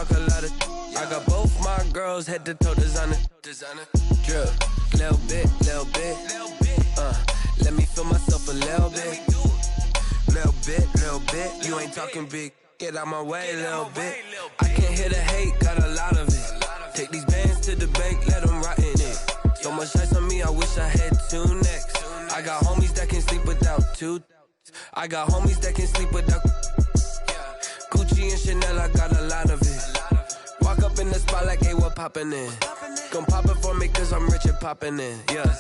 talk a lot of. I got both my girls head to toe designer. Drip, little bit. Let me feel myself a little bit. Little bit. You ain't talking big. Get out my way, little bit. I can't hear the hate, got a lot of it. Take these bands to the bank, let them rot in it. So much ice on me, I wish I had two necks. I got homies that can sleep without two. I got homies that can sleep without Gucci and Chanel, I got a lot of it. Walk up in the spot like, hey, what poppin' in? Gon' pop it for me cause I'm rich and poppin' in. Yeah,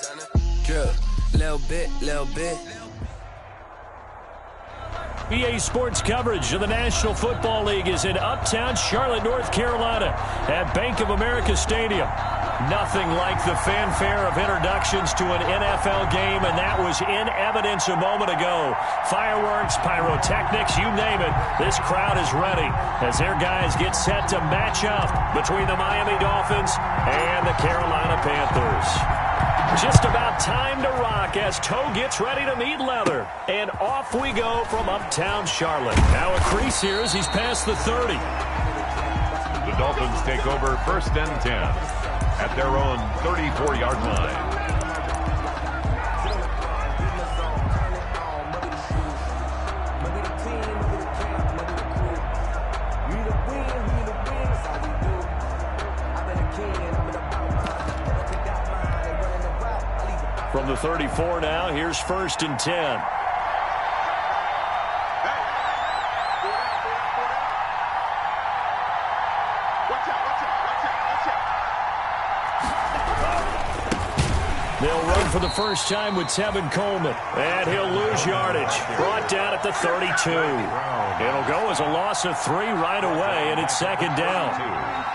drip, little bit. EA Sports coverage of the National Football League is in uptown Charlotte, North Carolina at Bank of America Stadium. Nothing like the fanfare of introductions to an NFL game, and that was in evidence a moment ago. Fireworks, pyrotechnics, you name it. This crowd is ready as their guys get set to match up between the Miami Dolphins and the Carolina Panthers. Just about time to rock as toe gets ready to meet leather. And off we go from uptown Charlotte. Now a crease here as he's past the 30. The Dolphins take over 1st and 10 at their own 34-yard line. From the 34 now, here's 1st and 10. They'll run for the first time with Tevin Coleman. And he'll lose yardage. Brought down at the 32. It'll go as a loss of 3 right away, and it's 2nd down.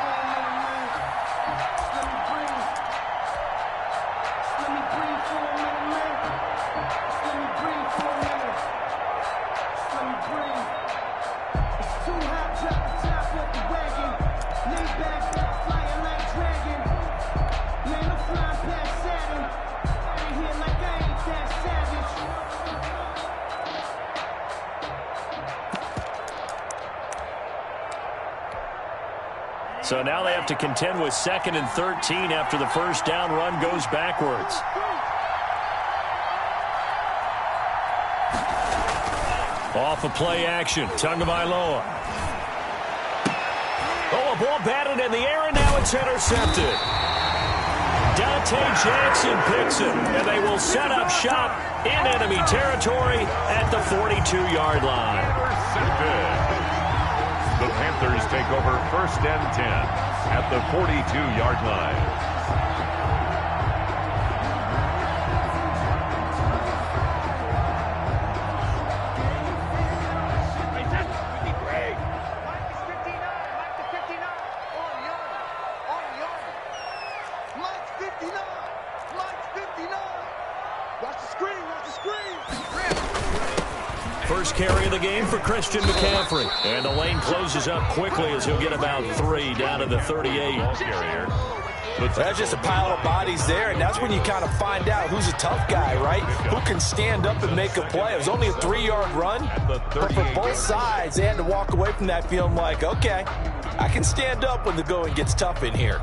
So now they have to contend with 2nd and 13 after the first down run goes backwards. Off of play action, Tagovailoa. Oh, a ball batted in the air, and now it's intercepted. Dante Jackson picks it, and they will set up shop in enemy territory at the 42-yard line. The Panthers take over 1st and 10 at the 42-yard line. First carry of the game for Christian McCaffrey. And the lane closes up quickly as he'll get about 3 down to the 38. There's just a pile of bodies there, and that's when you kind of find out who's a tough guy, right? Who can stand up and make a play. It was only a 3-yard run, but for both sides, they had to walk away from that feeling like, okay, I can stand up when the going gets tough in here.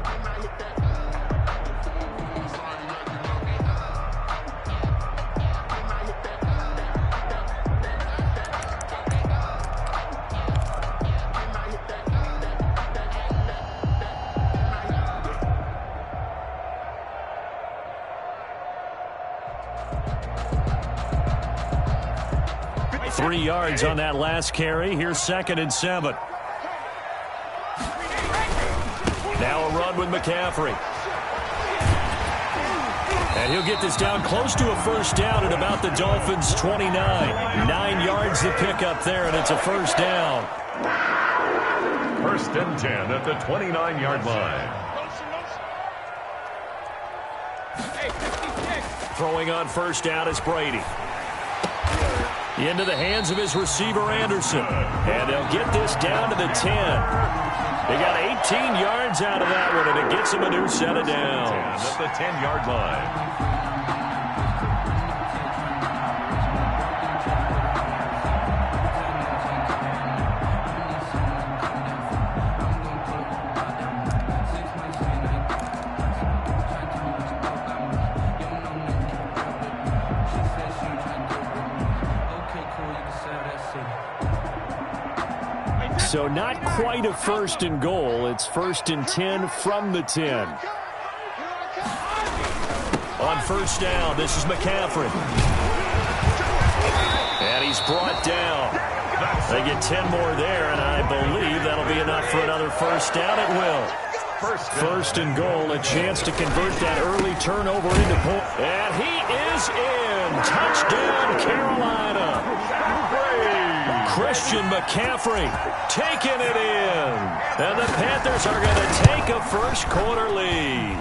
Three yards on that last carry. Here's 2nd and 7. Now a run with McCaffrey. And he'll get this down close to a first down at about the Dolphins' 29. 9 yards to pick up there, and it's a first down. 1st and 10 at the 29-yard line. Throwing on first down is Brady. Into the hands of his receiver, Anderson. And they'll get this down to the 10. They got 18 yards out of that one, and it gets them a new set of downs. At the 10-yard line. So not quite a 1st and goal. It's 1st and 10 from the 10. On 1st down, this is McCaffrey. And he's brought down. They get 10 more there, and I believe that'll be enough for another 1st down. It will. 1st and goal, a chance to convert that early turnover into point. And he is in. Touchdown, Carolina. Christian McCaffrey taking it in. And the Panthers are going to take a 1st quarter lead.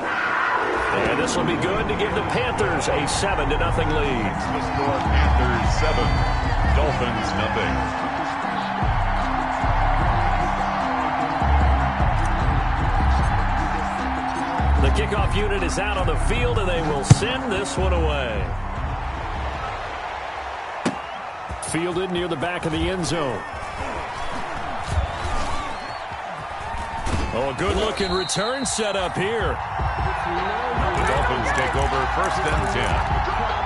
And this will be good to give the Panthers a 7-0 lead. The score, Panthers 7, Dolphins 0. The kickoff unit is out on the field, and they will send this one away. Fielded near the back of the end zone. Oh, a good-looking return set up here. The Dolphins take over 1st and 10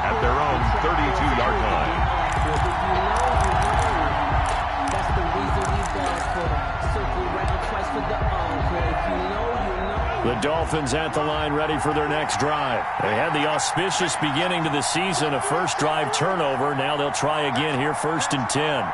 at their own 32-yard line. The Dolphins at the line ready for their next drive. They had the auspicious beginning to the season, a 1st drive turnover. Now they'll try again here, 1st and 10.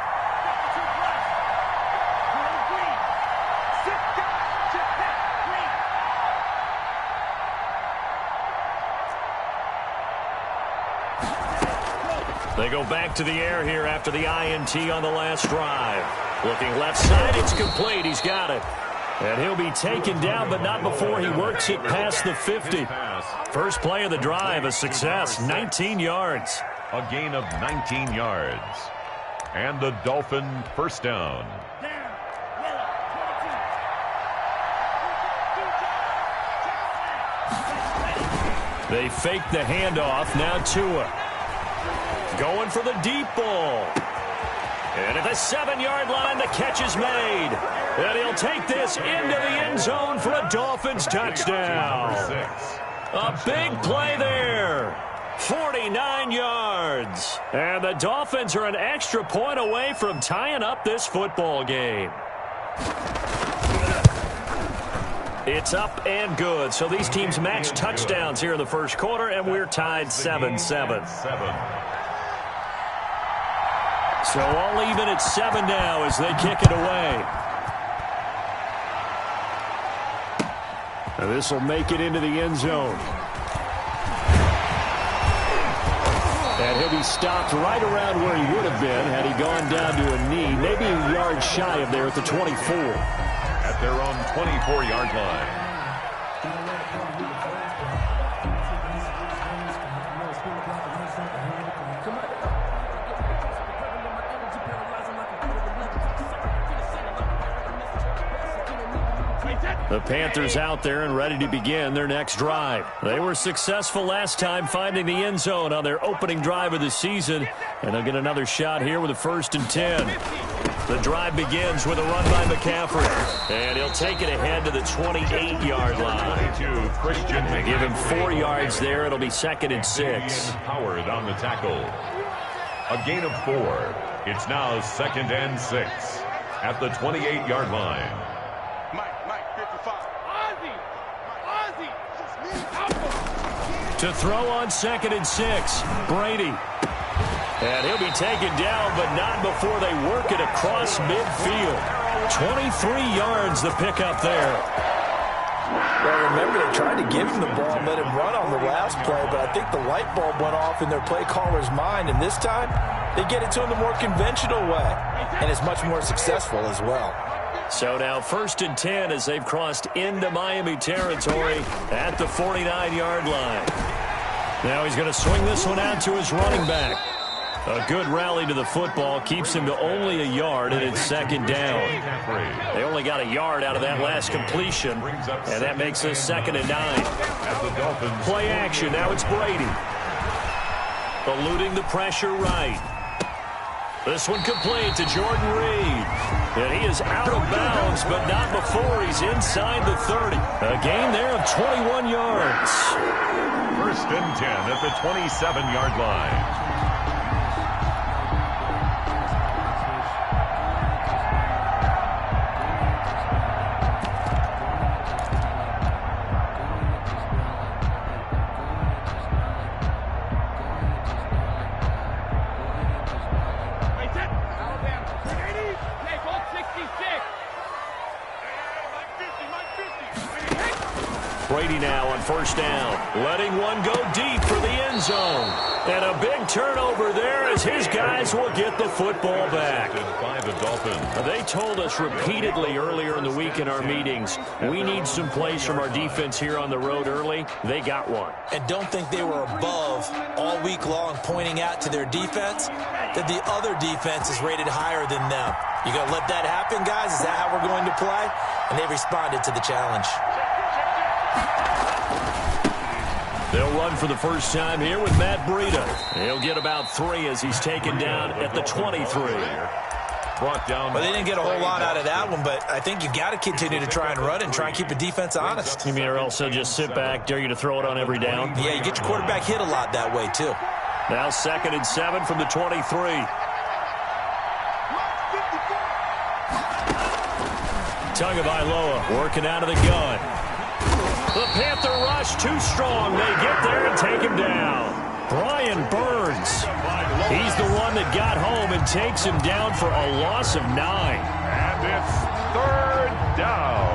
They go back to the air here after the INT on the last drive. Looking left side, it's complete. He's got it. And he'll be taken down, but not before he works it past the 50. First play of the drive, a success, 19 yards. A gain of 19 yards. And the Dolphin 1st down. They fake the handoff. Now Tua. Going for the deep ball. And at the 7-yard line, the catch is made. And he'll take this into the end zone for a Dolphins touchdown. A big play there. 49 yards. And the Dolphins are an extra point away from tying up this football game. It's up and good. So these teams match touchdowns here in the 1st quarter, and we're tied 7-7. So all even at 7 now as they kick it away. And this will make it into the end zone. And he'll be stopped right around where he would have been had he gone down to a knee, maybe a yard shy of there at the 24. At their own 24-yard line. The Panthers out there and ready to begin their next drive. They were successful last time finding the end zone on their opening drive of the season, and they'll get another shot here with a 1st and 10. The drive begins with a run by McCaffrey, and he'll take it ahead to the 28-yard line. They give him 4 yards there. It'll be 2nd and 6. Howard on the tackle. A gain of 4. It's now 2nd and 6 at the 28-yard line. To throw on 2nd and 6, Brady. And he'll be taken down, but not before they work it across midfield. 23 yards the pickup there. Well, remember, they tried to give him the ball and let him run on the last play, but I think the light bulb went off in their play caller's mind, and this time they get it to him the more conventional way, and it's much more successful as well. So now 1st and 10 as they've crossed into Miami territory at the 49-yard line. Now he's going to swing this one out to his running back. A good rally to the football keeps him to only a yard, and it's 2nd down. They only got a yard out of that last completion, and that makes us 2nd and 9. Play action. Now it's Brady. Eluding the pressure right. This one complete to Jordan Reed. And he is out of bounds, but not before he's inside the 30. A gain there of 21 yards. 1st and 10 at the 27-yard line. Brady now on first down, letting one go deep for the end zone. And a big turnover there as his guys will get the football back. By the Dolphins. They told us repeatedly earlier in the week in our meetings, we need some plays from our defense here on the road early. They got one. And don't think they were above all week long, pointing out to their defense that the other defense is rated higher than them. You going to let that happen, guys? Is that how we're going to play? And they responded to the challenge. They'll run for the first time here with Matt Breida. He'll get about 3 as he's taken down at the 23. Brought down. Well, they didn't get a whole lot out of that one, but I think you got to continue to try and run and try and keep the defense honest. You mean or else they'll just sit back, dare you to throw it on every down? Yeah, you get your quarterback hit a lot that way, too. Now 2nd and 7 from the 23. Tagovailoa working out of the gun. The Panther rush too strong. They get there and take him down. Brian Burns. He's the one that got home and takes him down for a loss of 9. And it's 3rd down.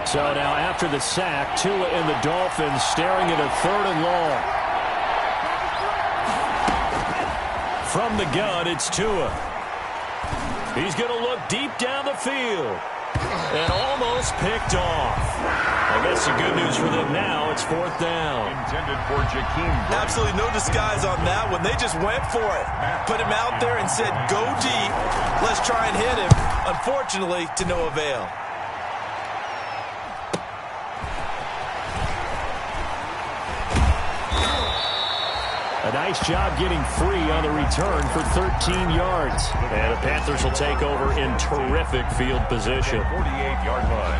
So now after the sack, Tua and the Dolphins staring at a 3rd and long. From the gun, it's Tua. He's going to look deep down the field. And almost picked off. I guess the good news for them now, it's 4th down. Intended for Jakeem. Absolutely no disguise on that one. They just went for it. Put him out there and said, go deep. Let's try and hit him. Unfortunately, to no avail. A nice job getting free on the return for 13 yards. And the Panthers will take over in terrific field position. 48-yard line.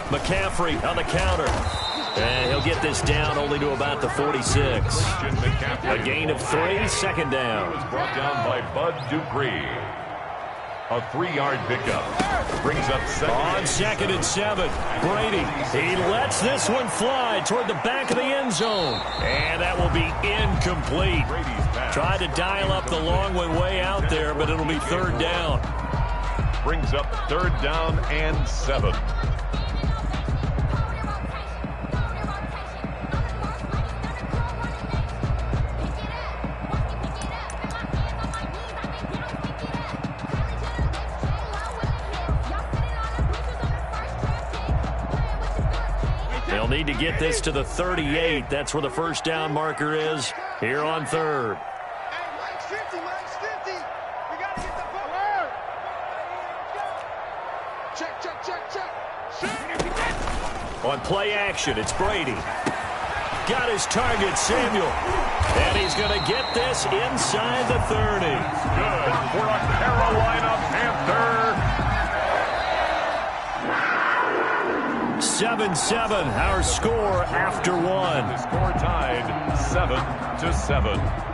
McCaffrey on the counter. And he'll get this down only to about the 46. A gain of 3, 2nd down. Was brought down by Bud Dupree. A 3-yard pickup. Brings up 2nd. On 2nd and 7. Brady. He lets this one fly toward the back of the end zone. And that will be incomplete. Tried to dial up the long one way out there, but it'll be 3rd down. Brings up 3rd down and 7. They'll need to get this to the 38. That's where the first down marker is here on 3rd. On play action, it's Brady. Got his target, Samuel. And he's going to get this inside the 30. Good for a Carolina Panther. 7-7, our score after 1. The score tied 7-7.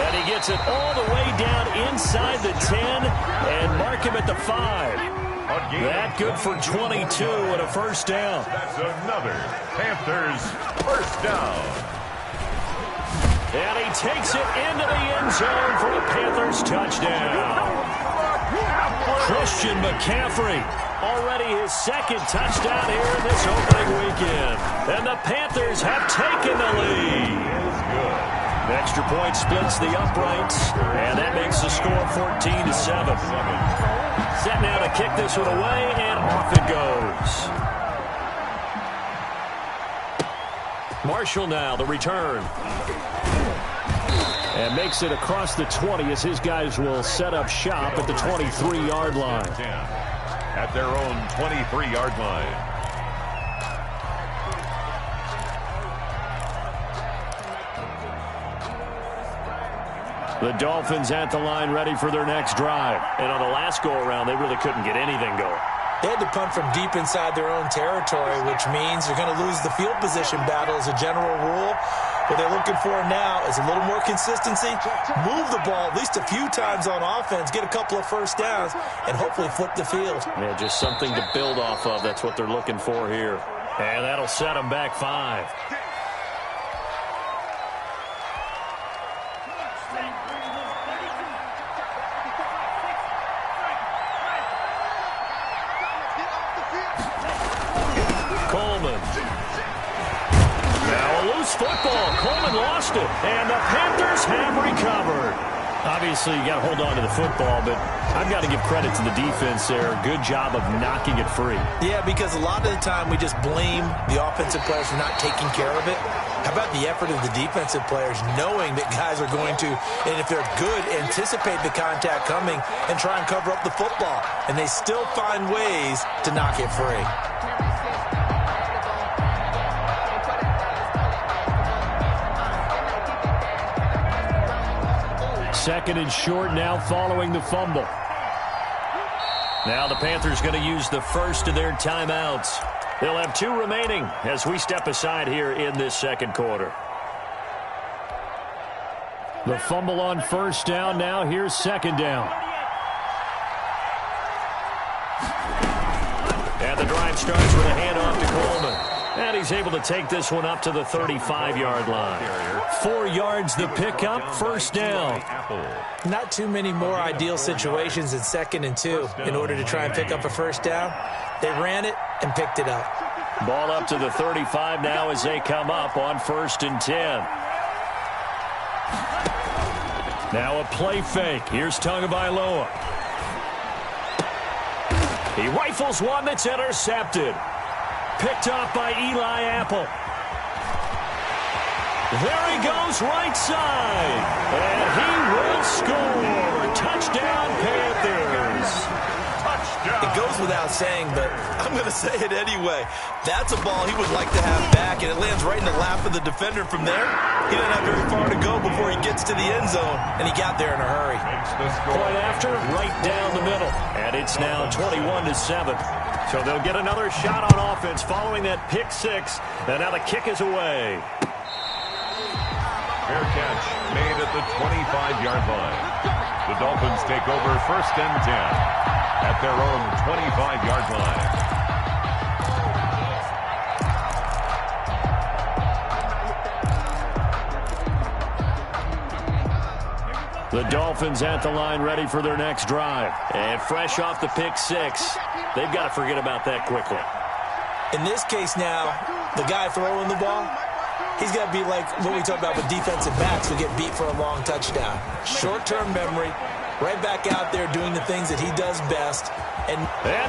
And he gets it all the way down inside the 10 and mark him at the 5. That good for 22 and a first down. That's another Panthers first down. And he takes it into the end zone for a Panthers touchdown. Christian McCaffrey Already his second touchdown here in this opening weekend. And the Panthers have taken the lead. The extra point splits the uprights, and that makes the score 14-7. Set now to kick this one away, and off it goes. Marshall now, the return. And makes it across the 20 as his guys will set up shop at the 23-yard line. At their own 23-yard line. The Dolphins at the line ready for their next drive. And on the last go-around, they really couldn't get anything going. They had to punt from deep inside their own territory, which means you're going to lose the field position battle as a general rule. What they're looking for now is a little more consistency, move the ball at least a few times on offense, get a couple of first downs, and hopefully flip the field. Yeah, just something to build off of. That's what they're looking for here. And that'll set them back 5. Football. Coleman lost it, and the Panthers have recovered. Obviously, you got to hold on to the football, but I've got to give credit to the defense there. Good job of knocking it free. Yeah, because a lot of the time we just blame the offensive players for not taking care of it. How about the effort of the defensive players knowing that guys are going to, and if they're good, anticipate the contact coming and try and cover up the football. And they still find ways to knock it free. Second and short now following the fumble. Now the Panthers going to use the first of their timeouts. They'll have 2 remaining as we step aside here in this second quarter. The fumble on first down. Now here's second down. And the drive starts with a handoff to Coleman. And he's able to take this one up to the 35-yard line. 4 yards the pickup, first down. Not too many more ideal situations in 2nd and 2 in order to try and pick up a first down. They ran it and picked it up. Ball up to the 35 now as they come up on 1st and 10. Now a play fake. Here's Tagovailoa. He rifles one that's intercepted. Picked off by Eli Apple. There he goes, right side. And he will score. Touchdown, Panthers. Touchdown. It goes without saying, but I'm going to say it anyway. That's a ball he would like to have back, and it lands right in the lap of the defender from there. He doesn't have very far to go before he gets to the end zone, and he got there in a hurry. Point after, right down the middle. And it's now 21-7. So they'll get another shot on offense following that pick 6. And now the kick is away. Fair catch made at the 25-yard line. The Dolphins take over 1st and 10 at their own 25-yard line. The Dolphins at the line ready for their next drive. And fresh off the pick 6, they've got to forget about that quickly. In this case now, the guy throwing the ball, he's got to be like what we talk about with defensive backs who get beat for a long touchdown. Short-term memory, right back out there doing the things that he does best. And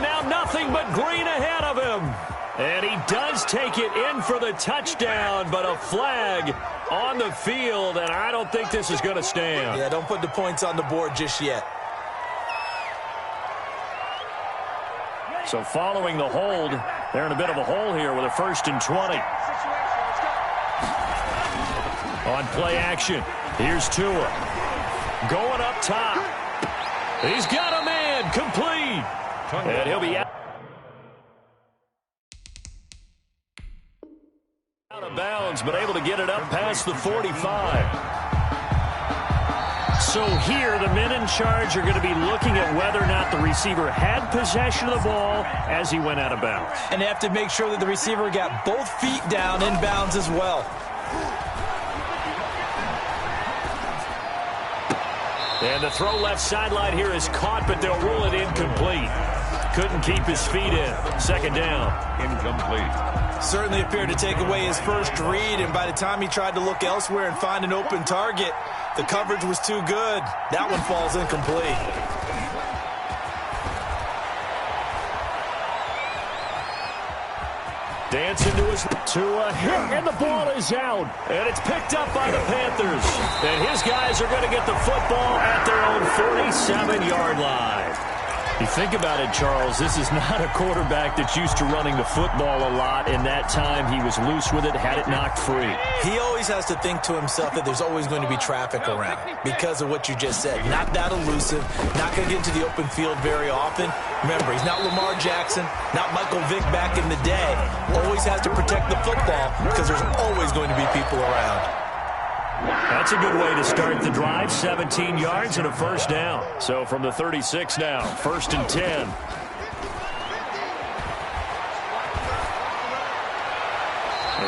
now nothing but green ahead of him. And he does take it in for the touchdown, but a flag on the field, and I don't think this is going to stand. Yeah, don't put the points on the board just yet. So following the hold, they're in a bit of a hole here with a 1st and 20. On play action, here's Tua. Going up top. He's got a man, complete. And he'll be out of bounds, but able to get it up past the 45. So here, the men in charge are going to be looking at whether or not the receiver had possession of the ball as he went out of bounds. And they have to make sure that the receiver got both feet down in bounds as well. And the throw left sideline here is caught, but they'll rule it incomplete. couldn't keep his feet in. Second down. Incomplete. Certainly appeared to take away his first read, and by the time he tried to look elsewhere and find an open target, the coverage was too good. That one falls incomplete. Dancing to a hit, and the ball is out. And it's picked up by the Panthers. And his guys are going to get the football at their own 47-yard line. You think about it, Charles, this is not a quarterback that's used to running the football a lot. In that time, he was loose with it, had it knocked free. He always has to think to himself that there's always going to be traffic around because of what you just said. Not that elusive, not going to get into the open field very often. Remember, he's not Lamar Jackson, not Michael Vick back in the day. Always has to protect the football because there's always going to be people around. That's a good way to start the drive. 17 yards and a first down. So from the 36 now, 1st and 10.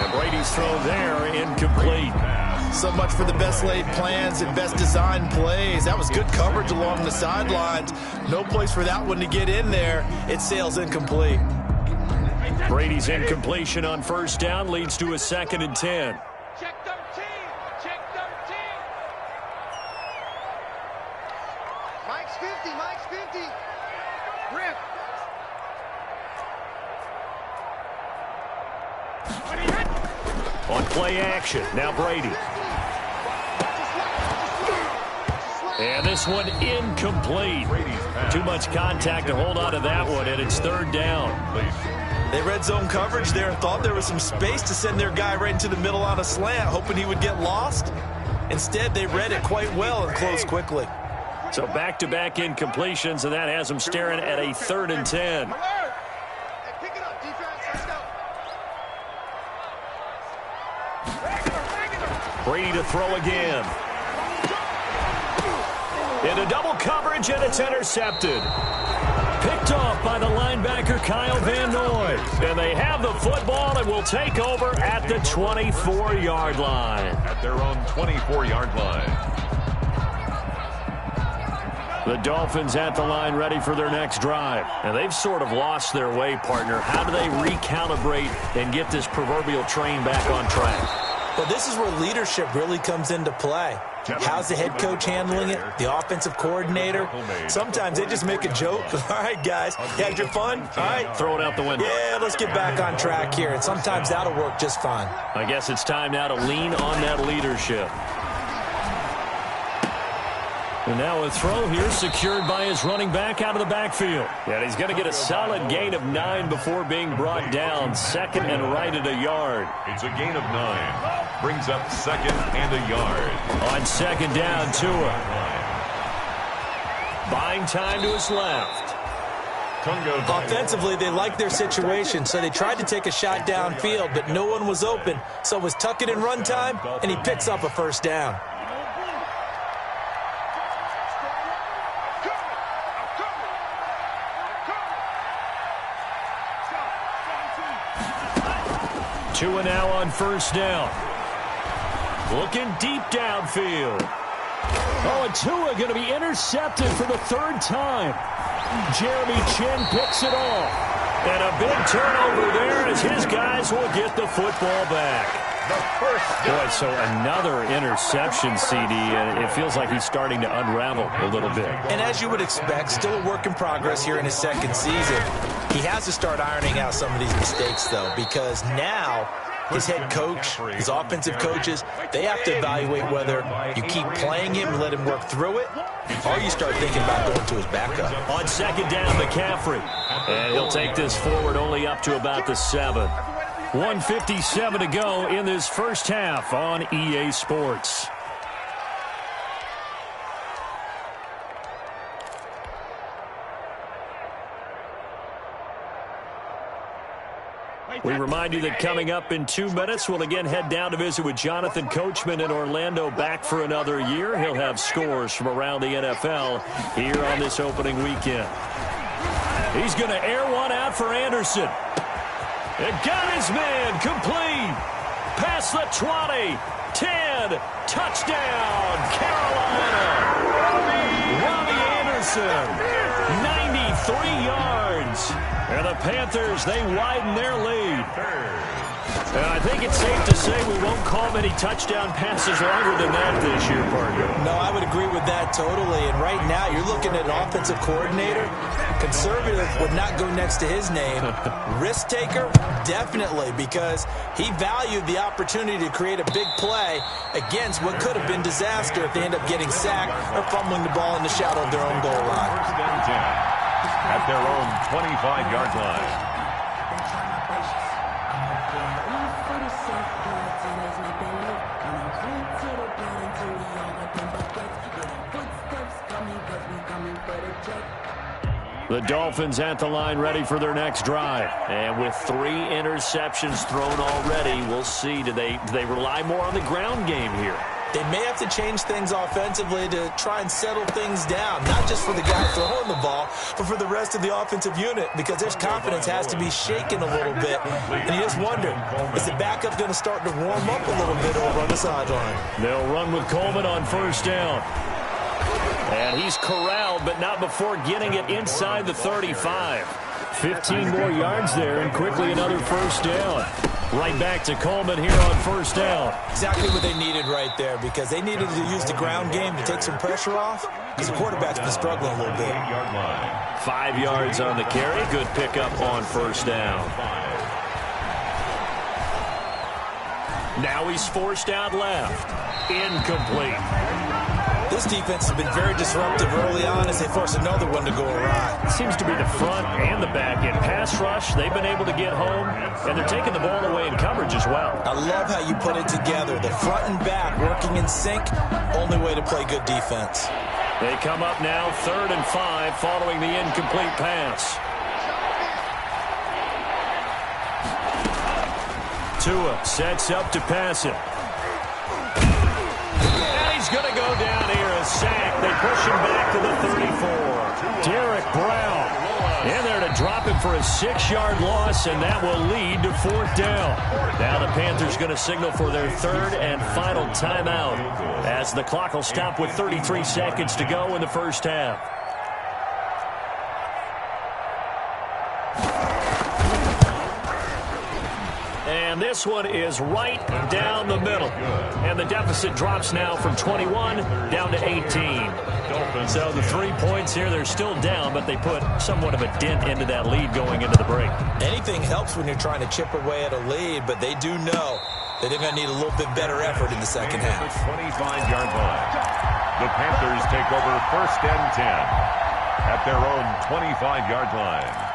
And Brady's throw there, incomplete. So much for the best laid plans and best designed plays. That was good coverage along the sidelines. No place for that one to get in there. It sails incomplete. Brady's incompletion on first down leads to a 2nd and 10. Check 13. Check 13. Mike's 50. Mike's 50. Rip. On play action, now Brady. And this one incomplete. Too much contact to hold on to that one, and it's 3rd down. They red zone coverage there and thought there was some space to send their guy right into the middle on a slant, hoping he would get lost. Instead, they read it quite well and closed quickly. So back-to-back incompletions, and that has them staring at a 3rd and 10. Hey, pick it up, defense. Let's go. Brady to throw again. Into double coverage, and it's intercepted. Picked off by the linebacker, Kyle Van Noy. And they have the football and will take over at the 24-yard line. At their own 24-yard line. The Dolphins at the line ready for their next drive. And they've sort of lost their way, partner. How do they recalibrate and get this proverbial train back on track? Well, this is where leadership really comes into play. How's the head coach handling it? The offensive coordinator? Sometimes they just make a joke. All right, guys, you had your fun? All right. Throw it out the window. Yeah, let's get back on track here. And sometimes that'll work just fine. I guess it's time now to lean on that leadership. And now a throw here secured by his running back out of the backfield. And he's going to get a solid gain of 9 before being brought down. 2nd and right at a yard. It's a gain of 9. Brings up 2nd and a yard. On 2nd down, Tua. Buying time to his left. Offensively, they liked their situation, so they tried to take a shot downfield, but no one was open. So it was tuck it in run time, and he picks up a first down. Tua now on first down. Looking deep downfield. Oh, and Tua going to be intercepted for the 3rd time. Jeremy Chin picks it off. And a big turnover there as his guys will get the football back. Boy, so another interception, CD, and it feels like he's starting to unravel a little bit. And as you would expect, still a work in progress here in his 2nd season. He has to start ironing out some of these mistakes, though, because now his head coach, his offensive coaches, they have to evaluate whether you keep playing him and let him work through it, or you start thinking about going to his backup. On 2nd down, McCaffrey. And he'll take this forward only up to about the 7. 1:57 to go in this first half on EA Sports. We remind you that coming up in 2 minutes, we'll again head down to visit with Jonathan Coachman in Orlando, back for another year. He'll have scores from around the NFL here on this opening weekend. He's going to air one out for Anderson. It got his man complete. Past the 20, 10, touchdown, Carolina. Robbie Anderson, 3 yards. And the Panthers, they widen their lead. And I think it's safe to say we won't call many touchdown passes longer than that this year, partner. No, I would agree with that totally. And right now, you're looking at an offensive coordinator. Conservative would not go next to his name. Risk taker, definitely, because he valued the opportunity to create a big play against what could have been disaster if they end up getting sacked or fumbling the ball in the shadow of their own goal line. First and 10 at their own 25-yard line. The Dolphins at the line ready for their next drive. And with 3 interceptions thrown already, we'll see. Do they rely more on the ground game here? They may have to change things offensively to try and settle things down, not just for the guy throwing the ball, but for the rest of the offensive unit, because their confidence has to be shaken a little bit. And you just wonder, is the backup going to start to warm up a little bit over on the sideline? They'll run with Coleman on first down. And he's corralled, but not before getting it inside the 35. 15 more yards there, and quickly another first down. Right back to Coleman here on first down. Exactly what they needed right there, because they needed to use the ground game to take some pressure off, because the quarterback's been struggling a little bit. 5 yards on the carry. Good pickup on first down. Now he's forced out left. Incomplete. This defense has been very disruptive early on as they force another one to go awry. Seems to be the front and the back end. Pass rush, they've been able to get home, and they're taking the ball away in coverage as well. I love how you put it together. The front and back working in sync, only way to play good defense. They come up now 3rd and 5 following the incomplete pass. Tua sets up to pass it. He's going to go down here, a sack. They push him back to the 34. Derek Brown in there to drop him for a 6-yard loss, and that will lead to 4th down. Now the Panthers going to signal for their 3rd and final timeout as the clock will stop with 33 seconds to go in the first half. And this one is right down the middle. And the deficit drops now from 21 down to 18. So the 3 points here, they're still down, but they put somewhat of a dent into that lead going into the break. Anything helps when you're trying to chip away at a lead, but they do know that they're going to need a little bit better effort in the second half. 25-yard line. The Panthers take over 1st and 10 at their own 25-yard line.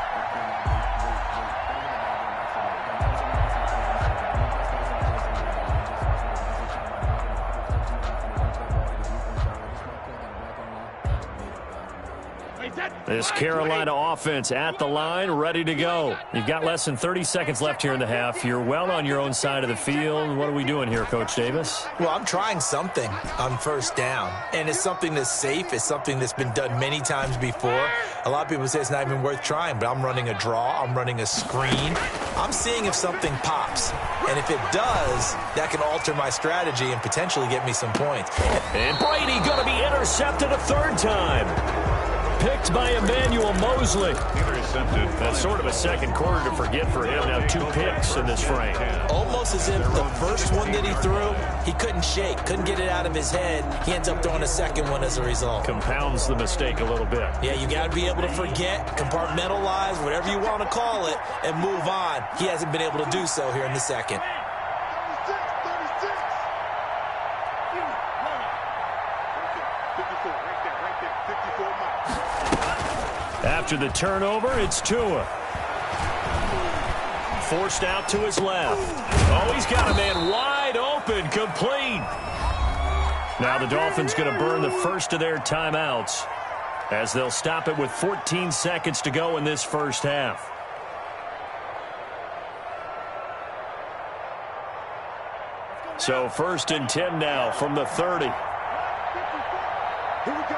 This Carolina offense at the line, ready to go. You've got less than 30 seconds left here in the half. You're well on your own side of the field. What are we doing here, Coach Davis? Well, I'm trying something on first down, and it's something that's safe. It's something that's been done many times before. A lot of people say it's not even worth trying, but I'm running a draw. I'm running a screen. I'm seeing if something pops, and if it does, that can alter my strategy and potentially get me some points. And Brady going to be intercepted a 3rd time. Picked by Emmanuel Mosley. Intercepted. That's sort of a second quarter to forget for him. Now 2 picks in this frame. Almost as if the first one that he threw, he couldn't shake, couldn't get it out of his head. He ends up throwing a second one as a result. Compounds the mistake a little bit. Yeah, you got to be able to forget, compartmentalize, whatever you want to call it, and move on. He hasn't been able to do so here in the second. After the turnover, it's Tua. Forced out to his left. Oh, he's got a man wide open, complete. Now the Dolphins going to burn the first of their timeouts as they'll stop it with 14 seconds to go in this first half. So 1st and 10 now from the 30. Here we go.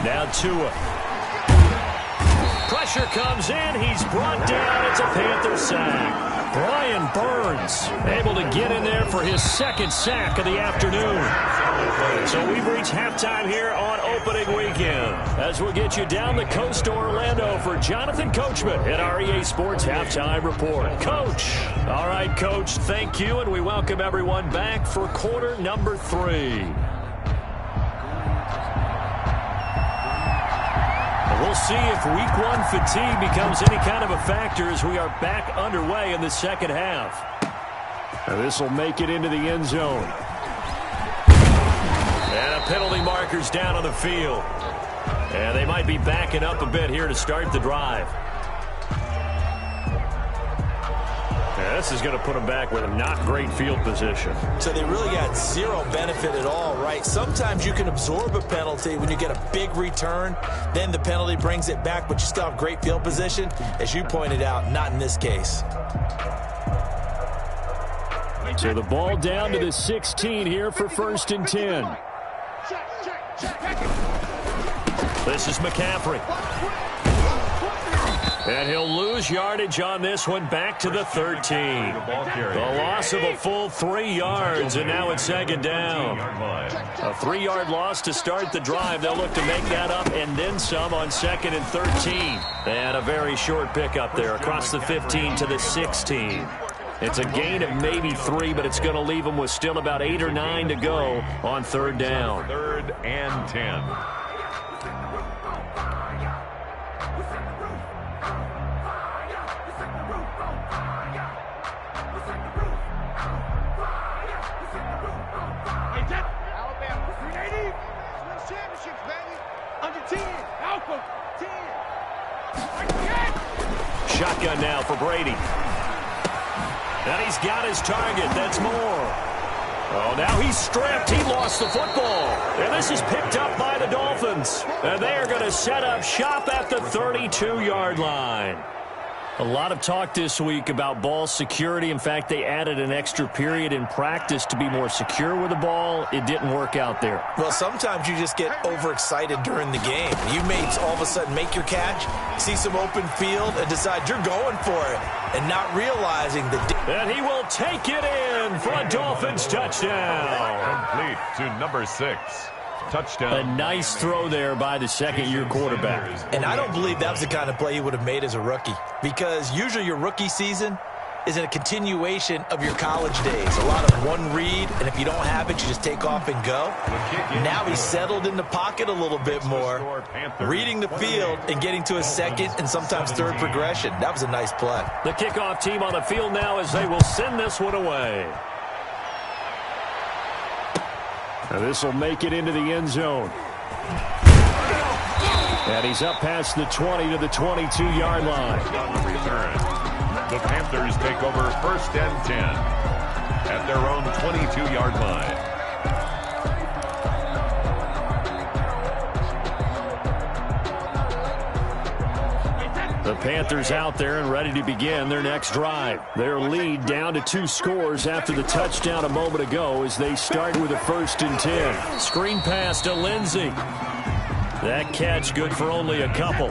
Now Tua. Pressure comes in. He's brought down. It's a Panther sack. Brian Burns able to get in there for his 2nd sack of the afternoon. So we've reached halftime here on opening weekend as we'll get you down the coast to Orlando for Jonathan Coachman at our EA Sports Halftime Report. Coach. All right, Coach, thank you, and we welcome everyone back for quarter number 3. We'll see if week 1 fatigue becomes any kind of a factor as we are back underway in the second half. Now this will make it into the end zone. And a penalty marker's down on the field. And they might be backing up a bit here to start the drive. Yeah, this is going to put them back with a not great field position. So they really got zero benefit at all, right? Sometimes you can absorb a penalty when you get a big return. Then the penalty brings it back, but you still have great field position. As you pointed out, not in this case. So the ball down to the 16 here for 1st and 10. This is McCaffrey. And he'll lose yardage on this one back to the 13. The loss of a full 3 yards, and now it's 2nd down. A 3-yard loss to start the drive. They'll look to make that up and then some on 2nd and 13. And a very short pickup there across the 15 to the 16. It's a gain of maybe 3, but it's going to leave them with still about 8 or 9 to go on 3rd down. 3rd and 10. Shotgun now for Brady. And he's got his target. That's Moore. Oh, now he's stripped. He lost the football. And this is picked up by the Dolphins. And they are going to set up shop at the 32-yard line. A lot of talk this week about ball security. In fact, they added an extra period in practice to be more secure with the ball. It didn't work out there. Well, sometimes you just get overexcited during the game. You may all of a sudden make your catch, see some open field, and decide you're going for it, and not realizing that. And he will take it in for a Dolphins touchdown. Complete to number 6. Touchdown. A nice throw there by the second-year quarterback. And I don't believe that was the kind of play he would have made as a rookie, because usually your rookie season is a continuation of your college days. A lot of one read, and if you don't have it, you just take off and go. Now he's settled in the pocket a little bit more, reading the field and getting to a 2nd and sometimes 3rd progression. That was a nice play. The kickoff team on the field now as they will send this one away. Now this will make it into the end zone. And he's up past the 20 to the 22-yard line. On the return, the Panthers take over 1st and 10 at their own 22-yard line. The Panthers out there and ready to begin their next drive. Their lead down to 2 scores after the touchdown a moment ago as they start with a 1st and 10. Screen pass to Lindsey. That catch good for only a couple.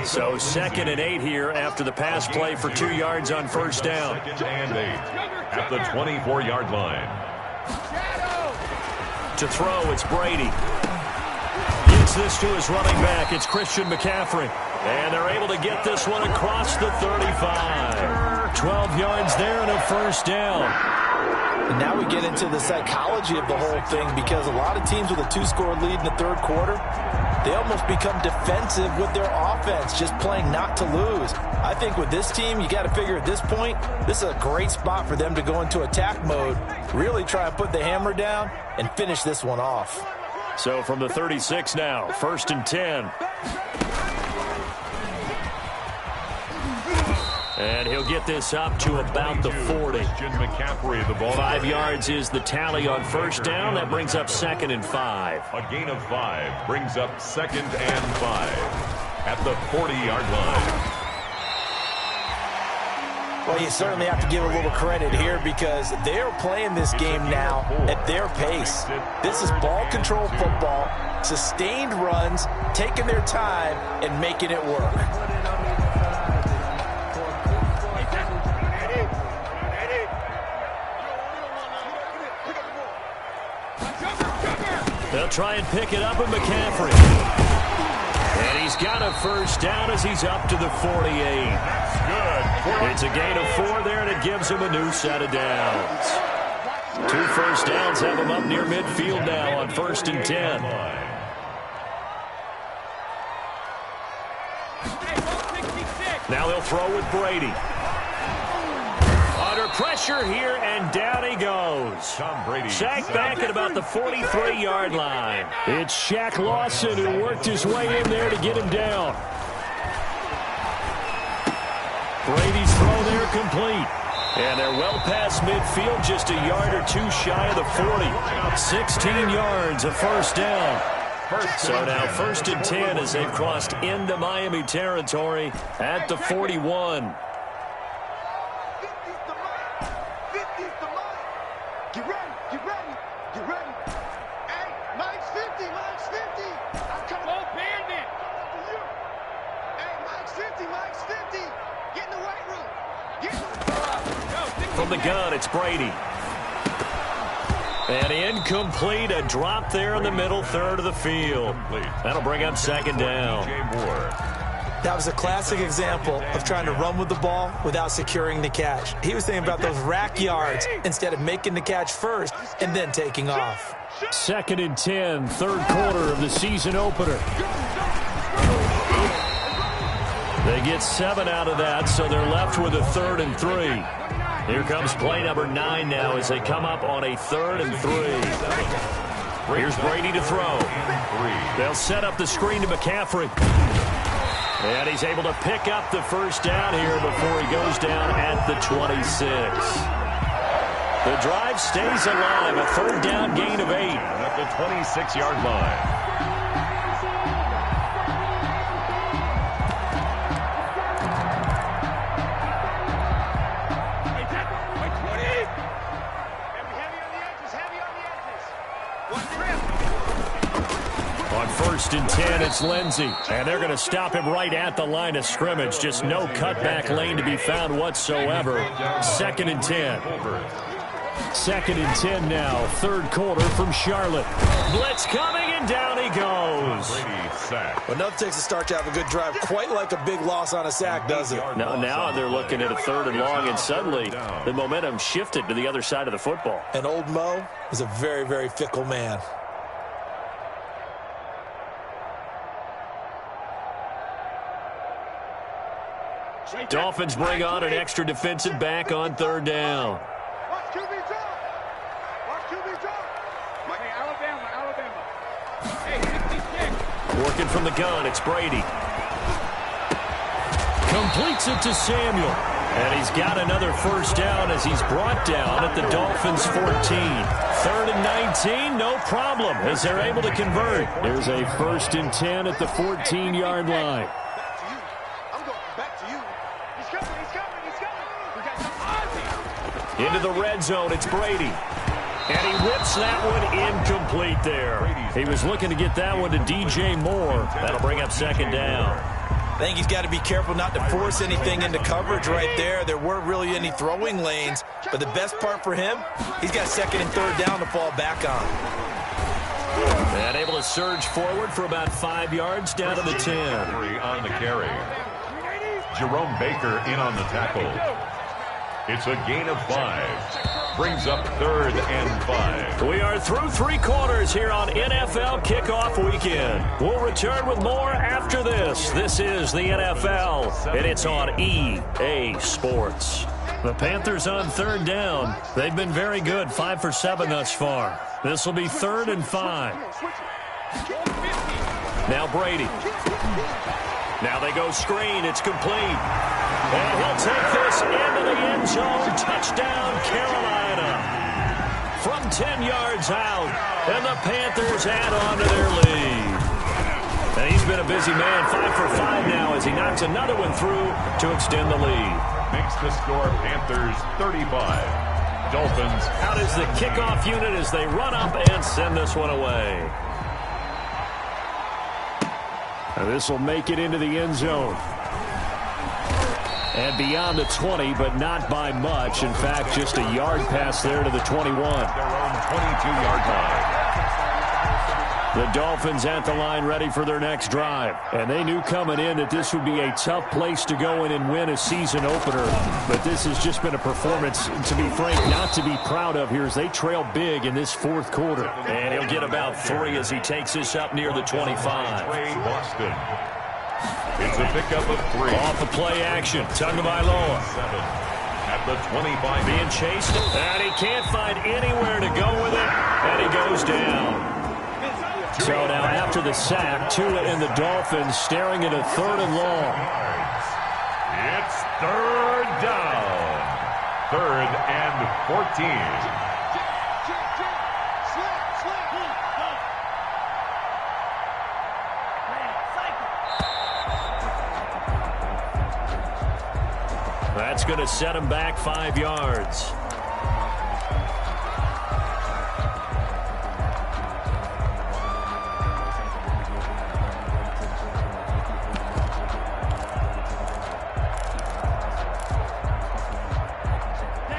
So 2nd and 8 here after the pass play for 2 yards on 1st down. 2nd and 8 at the 24-yard line. To throw, it's Brady. Gets this to his running back. It's Christian McCaffrey. And they're able to get this one across the 35. 12 yards there and a 1st down. And now we get into the psychology of the whole thing, because a lot of teams with a 2-score lead in the 3rd quarter, they almost become defensive with their offense, just playing not to lose. I think with this team, you got to figure at this point, this is a great spot for them to go into attack mode, really try and put the hammer down and finish this one off. So from the 36 now, 1st and 10. And he'll get this up to about the 40. McCaffrey, the ball. 5 yards is the tally on 1st down. That brings up 2nd and 5. A gain of 5 brings up 2nd and 5 at the 40-yard line. Well, you certainly have to give a little credit here, because they're playing this game now at their pace. This is ball control football, sustained runs, taking their time and making it work. They'll try and pick it up with McCaffrey. And he's got a first down as he's up to the 48. That's good. It's a gain of 4 there, and it gives him a new set of downs. 2 first downs have him up near midfield now on 1st and 10. Now they'll throw with Brady. Under pressure here, and down he goes. Tom Brady Sacked back at about the 43-yard line. It's Shaq Lawson who worked his way in there to get him down. Brady's throw there complete. And they're well past midfield, just a yard or 2 shy of the 40. 16 yards, a first down. So now 1st and 10 as they've crossed into Miami territory at the 41. 50's the mark. 50's the mark. Get ready. Get ready. Get ready. Hey, Mike's 50. Mike's 50. I'm coming. Oh, bandit. Hey, Mike's 50. Mike's 50. Get in the weight room. Get in the From the gun, it's Brady. And incomplete, a drop there in the middle third of the field. That'll bring up 2nd down. That was a classic example of trying to run with the ball without securing the catch. He was thinking about those rack yards instead of making the catch first and then taking off. 2nd and 10, 3rd quarter of the season opener. They get 7 out of that, so they're left with a 3rd and 3. Here comes play number 9 now as they come up on a 3rd and 3. Here's Brady to throw. They'll set up the screen to McCaffrey. And he's able to pick up the first down here before he goes down at the 26. The drive stays alive, a 3rd down gain of 8. At the 26-yard line. On 1st and 10, it's Lindsey. And they're going to stop him right at the line of scrimmage. Just no cutback lane to be found whatsoever. 2nd and 10. 2nd and 10 now. 3rd quarter from Charlotte. Blitz coming, and down he goes. Well, nothing takes a start to have a good drive quite like a big loss on a sack, does it? Now they're looking at a 3rd and long, and suddenly the momentum shifted to the other side of the football. And old Mo is a very, very fickle man. Dolphins bring on an extra defensive back on 3rd down. Watch QB drop. Watch QB drop. Hey, Alabama. Hey, 66. Working from the gun, it's Brady. Completes it to Samuel. And he's got another first down as he's brought down at the Dolphins' 14. 3rd and 19, no problem, as they're able to convert. There's a 1st and 10 at the 14-yard line. Into the red zone, it's Brady. And he whips that one incomplete there. He was looking to get that one to DJ Moore. That'll bring up 2nd down. I think he's got to be careful not to force anything into coverage right there. There weren't really any throwing lanes. But the best part for him, he's got 2nd and 3rd down to fall back on. And able to surge forward for about 5 yards down to the 10. On the carry. Jerome Baker in on the tackle. It's a gain of 5. Brings up 3rd and 5. We are through 3 quarters here on NFL Kickoff Weekend. We'll return with more after this. This is the NFL, and it's on EA Sports. The Panthers on 3rd down. They've been very good, 5 for 7 thus far. This will be 3rd and 5. Now Brady. Now they go screen. It's complete. And he'll take this into the end zone. Touchdown, Carolina. From 10 yards out. And the Panthers add on to their lead. And he's been a busy man, 5 for 5 now as he knocks another one through to extend the lead. Makes the score Panthers 35. Dolphins. Out is the kickoff unit as they run up and send this one away. And this will make it into the end zone. And beyond the 20, but not by much. In fact, just a yard pass there to the 21. Their own 22-yard line. The Dolphins at the line ready for their next drive. And they knew coming in that this would be a tough place to go in and win a season opener. But this has just been a performance, to be frank, not to be proud of here as they trail big in this fourth quarter. And he'll get about 3 as he takes this up near the 25. Boston. It's a pickup of 3. Off the play action. Tagovailoa. 7 at the 25. Being chased. And he can't find anywhere to go with it. And he goes down. So now after the sack, Tua and the Dolphins staring at a 3rd and long. It's 3rd down. 3rd and 14. That's going to set him back 5 yards.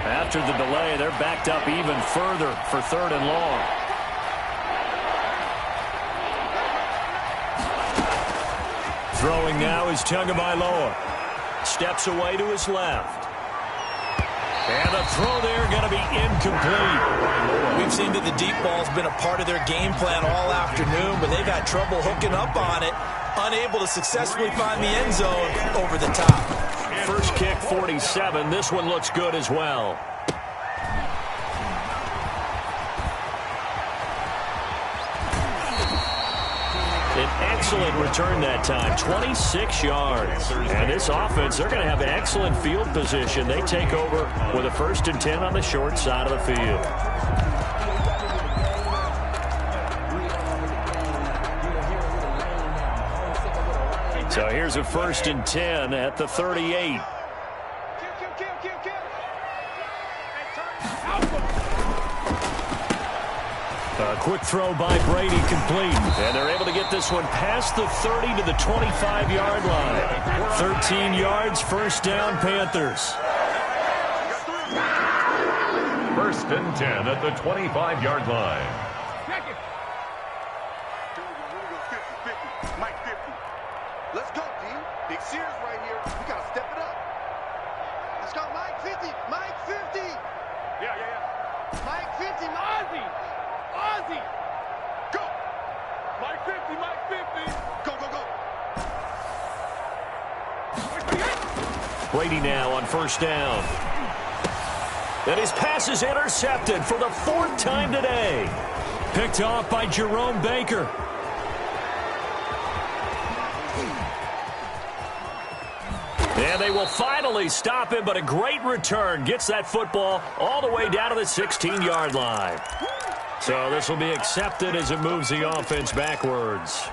After the delay, they're backed up even further for 3rd and long. Throwing now is Tagovailoa. Steps away to his left. And the throw there going to be incomplete. We've seen that the deep ball's been a part of their game plan all afternoon, but they've had trouble hooking up on it, unable to successfully find the end zone over the top. First kick, 47. This one looks good as well. An excellent return that time, 26 yards. And this offense, they're going to have an excellent field position. They take over with a 1st and 10 on the short side of the field. So here's a 1st and 10 at the 38. A quick throw by Brady complete. And they're able to get this one past the 30 to the 25-yard line. 13 yards, 1st down, Panthers. 1st and 10 at the 25-yard line. Mike 50. Let's go, D. Big Sears right here. We got to step it up. Let's go, Mike 50. Mike 50. Yeah. Mike 50. Ozzy. Go. Mike 50. Go. Brady now on 1st down. And his pass is intercepted for the 4th time today. Picked off by Jerome Baker. And they will finally stop him, but a great return. Gets that football all the way down to the 16-yard line. So this will be accepted as it moves the offense backwards.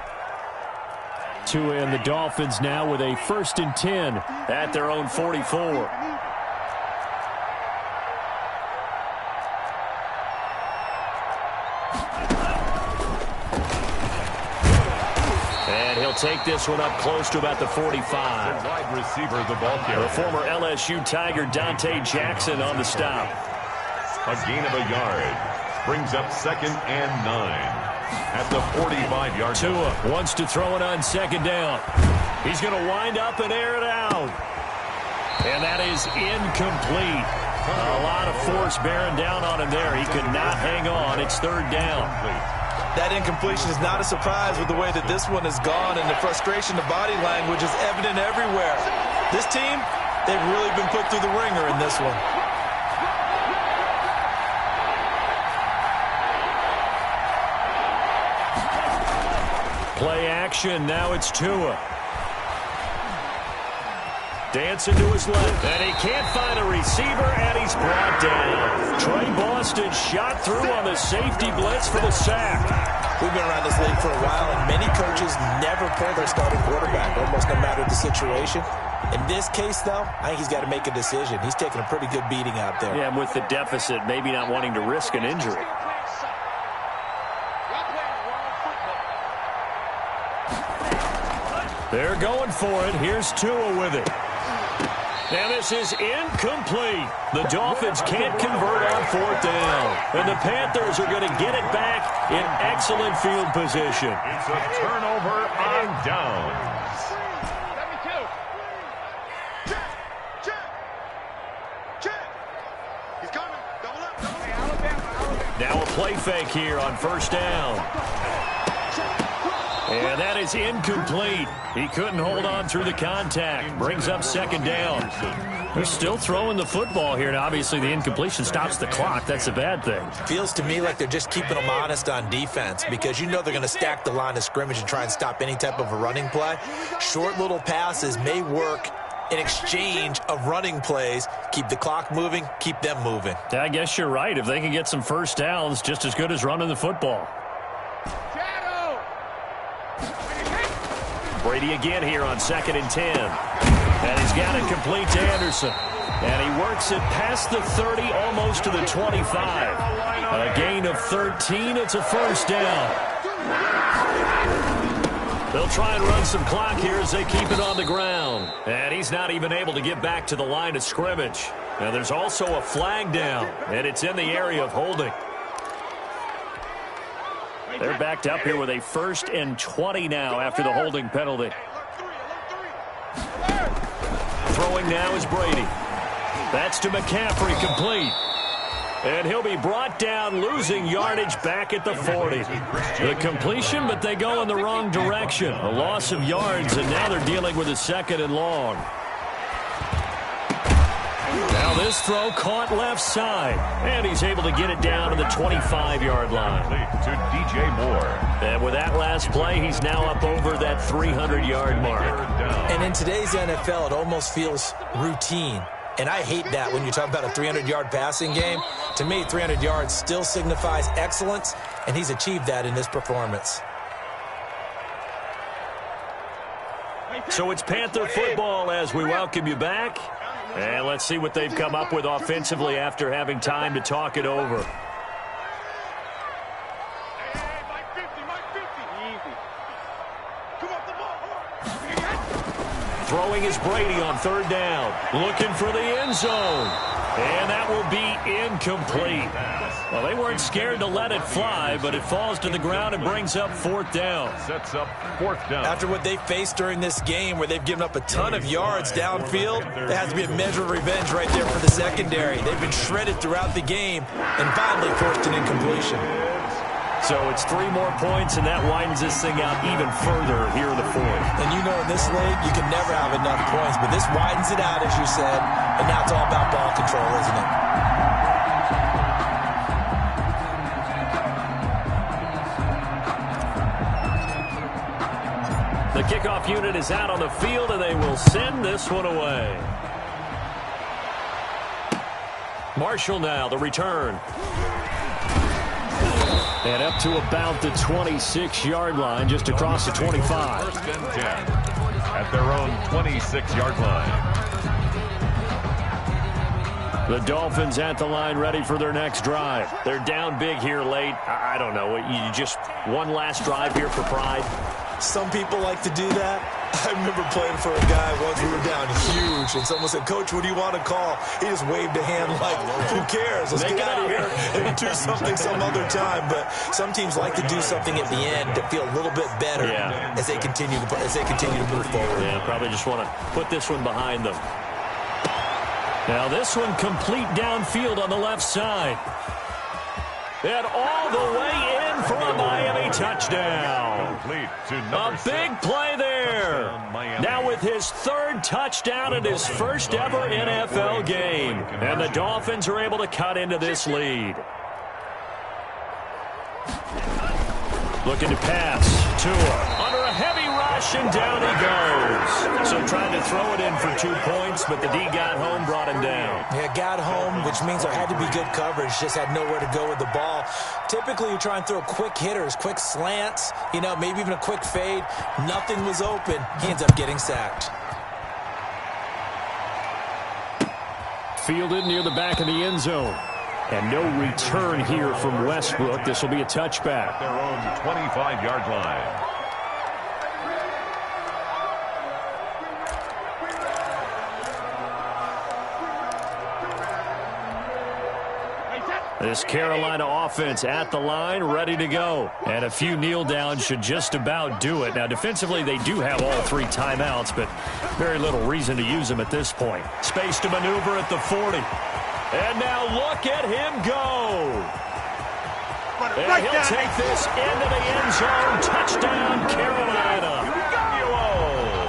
Tua and the Dolphins now with a 1st and 10 at their own 44. And he'll take this one up close to about the 45. The wide receiver, the ball carrier. The former LSU Tiger Dante Jackson on the stop. A gain of a yard. Brings up 2nd and 9 at the 45-yard line. Tua wants to throw it on 2nd down. He's going to wind up and air it out. And that is incomplete. A lot of force bearing down on him there. He could not hang on. It's 3rd down. That incompletion is not a surprise with the way that this one has gone, and the frustration, the body language is evident everywhere. This team, they've really been put through the ringer in this one. Play action. Now it's Tua. Dancing to his left. And he can't find a receiver, and he's brought down. Trey Boston shot through on the safety blitz for the sack. We've been around this league for a while, and many coaches never pull their starting quarterback, almost no matter the situation. In this case, though, I think he's got to make a decision. He's taking a pretty good beating out there. Yeah, and with the deficit, maybe not wanting to risk an injury. They're going for it. Here's Tua with it. And this is incomplete. The Dolphins can't convert on 4th down. And the Panthers are going to get it back in excellent field position. It's a turnover on down. Now a play fake here on 1st down. And that is incomplete. He couldn't hold on through the contact. Brings up 2nd down. They're still throwing the football here. Now, obviously, the incompletion stops the clock. That's a bad thing. Feels to me like they're just keeping them honest on defense because you know they're going to stack the line of scrimmage and try and stop any type of a running play. Short little passes may work in exchange of running plays. Keep the clock moving, keep them moving. Yeah, I guess you're right. If they can get some 1st downs, just as good as running the football. Brady again here on 2nd and 10. And he's got it complete to Anderson. And he works it past the 30, almost to the 25. A gain of 13. It's a 1st down. They'll try and run some clock here as they keep it on the ground. And he's not even able to get back to the line of scrimmage. Now there's also a flag down, and it's in the area of holding. They're backed up here with a 1st and 20 now after the holding penalty. Throwing now is Brady. That's to McCaffrey, complete. And he'll be brought down, losing yardage back at the 40. The completion, but they go in the wrong direction. A loss of yards, and now they're dealing with a 2nd and long. Now this throw caught left side, and he's able to get it down to the 25-yard line. To DJ Moore. And with that last play, he's now up over that 300-yard mark. And in today's NFL, it almost feels routine. And I hate that when you talk about a 300-yard passing game. To me, 300 yards still signifies excellence, and he's achieved that in this performance. So it's Panther football as we welcome you back. And let's see what they've come up with offensively after having time to talk it over. Throwing is Brady on 3rd down. Looking for the end zone. And that will be incomplete. Well, they weren't scared to let it fly, but it falls to the ground and brings up 4th down. Sets up 4th down. After what they faced during this game where they've given up a ton of yards downfield, there has to be a measure of revenge right there for the secondary. They've been shredded throughout the game and finally forced an incompletion. So it's 3 more points, and that widens this thing out even further here in the 4th. And you know in this league, you can never have enough points, but this widens it out, as you said, and now it's all about ball control, isn't it? The kickoff unit is out on the field, and they will send this one away. Marshall now, the return. And up to about the 26-yard line, just across the 25. 1st and 10 at their own 26-yard line. The Dolphins at the line, ready for their next drive. They're down big here late. I don't know. You just one last drive here for pride. Some people like to do that. I remember playing for a guy once. We were down huge, and someone said, "Coach, what do you want to call?" He just waved a hand like, "Who cares? Let's get out of here and do something some other time." But some teams like to do something at the end to feel a little bit better as they continue to move forward. Yeah, probably just want to put this one behind them. Now this one complete downfield on the left side. And all the way in for a Miami touchdown. A big play there. Now with his 3rd touchdown in his first ever NFL game. And the Dolphins are able to cut into this lead. Looking to pass. Tua under a heavy rush, and down he goes. So trying to throw it in for 2 points, but the D got home, brought him down. Yeah, got home, which means there had to be good coverage. Just had nowhere to go with the ball. Typically, you try and throw quick hitters, quick slants, maybe even a quick fade. Nothing was open. He ends up getting sacked. Fielded near the back of the end zone. And no return here from Westbrook. This will be a touchback. Their own 25-yard line. This Carolina offense at the line, ready to go. And a few kneel downs should just about do it. Now, defensively, they do have all 3 timeouts, but very little reason to use them at this point. Space to maneuver at the 40. And now look at him go. And he'll take this into the end zone. Touchdown, Carolina.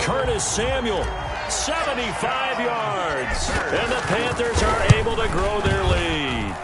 Curtis Samuel, 75 yards. And the Panthers are able to grow their lead.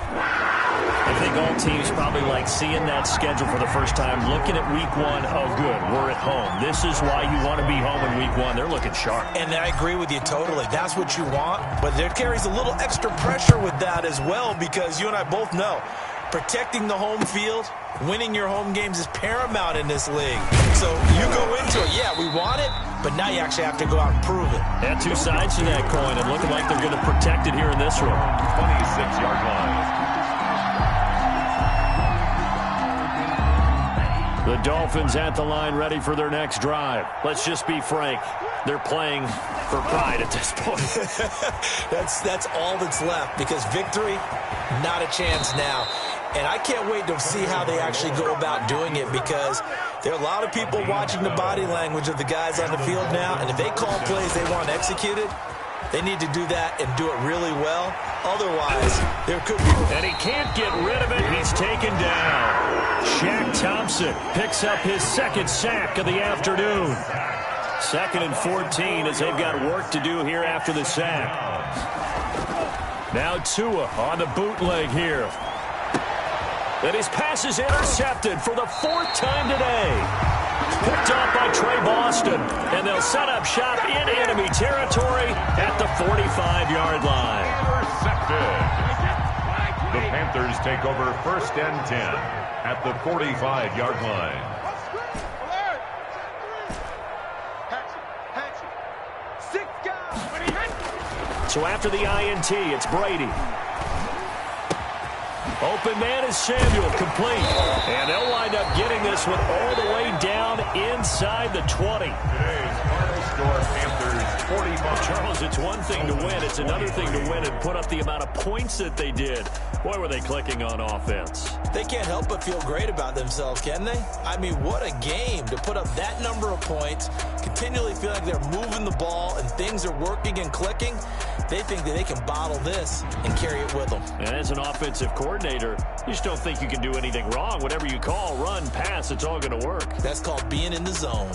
I think all teams probably like seeing that schedule for the first time, looking at week 1. Oh, good, we're at home. This is why you want to be home in week 1. They're looking sharp. And I agree with you totally. That's what you want. But there carries a little extra pressure with that as well, because you and I both know protecting the home field, winning your home games is paramount in this league. So you go into it, yeah, we want it, but now you actually have to go out and prove it. And 2 sides to that coin, and looking like they're going to protect it here in this one. 26-yard line. The Dolphins at the line, ready for their next drive. Let's just be frank. They're playing for pride at this point. That's all that's left, because victory, not a chance now. And I can't wait to see how they actually go about doing it, because there are a lot of people watching the body language of the guys on the field now, and if they call plays they want executed, they need to do that and do it really well. Otherwise, there could be... And he can't get rid of it. He's taken down. Shaq Thompson picks up his 2nd sack of the afternoon. 2nd and 14 as they've got work to do here after the sack. Now Tua on the bootleg here. And his pass is intercepted for the 4th time today. Picked off by Trey Boston. And they'll set up shop in enemy territory at the 45-yard line. Intercepted. The Panthers take over 1st and 10 at the 45-yard line. So after the INT, it's Brady. Open man is Samuel, complete. And they'll wind up getting this one all the way down inside the 20. Today's final score, Panthers 45. Charles, it's one thing to win. It's another thing to win and put up the amount of points that they did. Boy, were they clicking on offense. They can't help but feel great about themselves, can they? I mean, what a game to put up that number of points, continually feel like they're moving the ball and things are working and clicking. They think that they can bottle this and carry it with them. And as an offensive coordinator, you just don't think you can do anything wrong. Whatever you call, run, pass, it's all going to work. That's called being in the zone.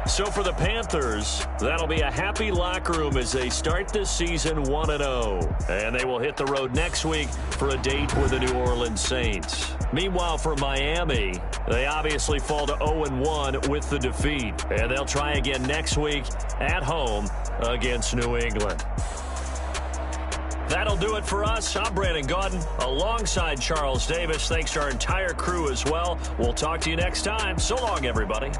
So for the Panthers, that'll be a happy locker room as they start this season 1-0. And they will hit the road next week for a date with the New Orleans Saints. Meanwhile, for Miami, they obviously fall to 0-1 with the defeat. And they'll try again next week at home against New England. That'll do it for us. I'm Brandon Gaudin alongside Charles Davis. Thanks to our entire crew as well. We'll talk to you next time. So long, everybody.